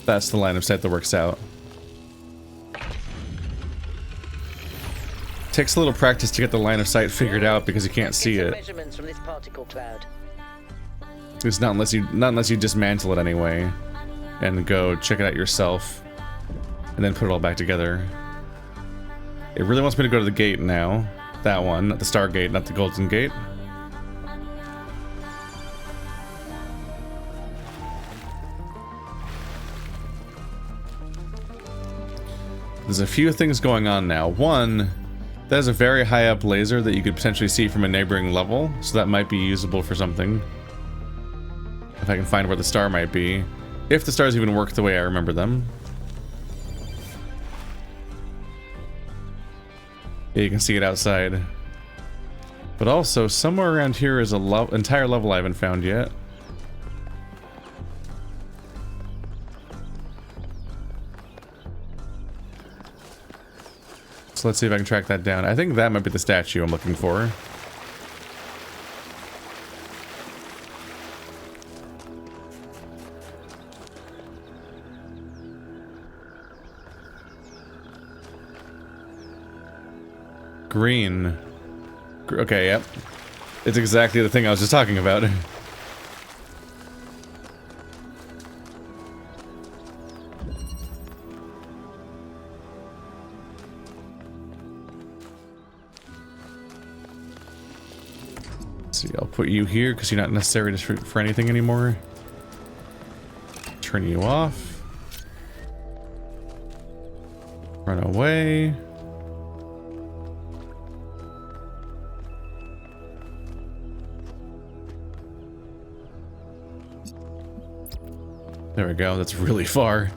That's the line of sight that works out. Takes a little practice to get the line of sight figured out because you can't see it. Measurements from this particle cloud. It's not unless you dismantle it anyway, and go check it out yourself, and then put it all back together. It really wants me to go to the gate now. That one, not the Star Gate, not the Golden Gate. There's a few things going on now. One, there's a very high up laser that you could potentially see from a neighboring level, so that might be usable for something. If I can find where the star might be. If the stars even work the way I remember them. Yeah, you can see it outside. But also, somewhere around here is an entire level I haven't found yet. So let's see if I can track that down. I think that might be the statue I'm looking for. Green. Okay, yep. It's exactly the thing I was just talking about. See, I'll put you here because you're not necessary for anything anymore. Turn you off. Run away. There we go, that's really far.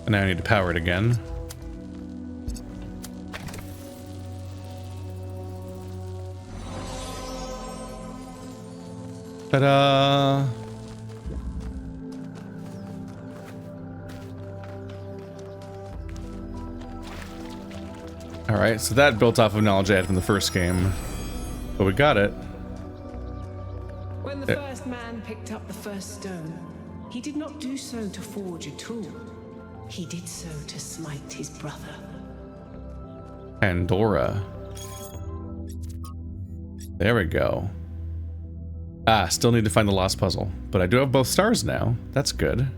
And now I need to power it again. Ta-da! Alright, so that built off of knowledge I had from the first game. But we got it. When the first man picked up the first stone, he did not do so to forge a tool. He did so to smite his brother. Pandora. There we go. Ah, still need to find the lost puzzle. But I do have both stars now. That's good.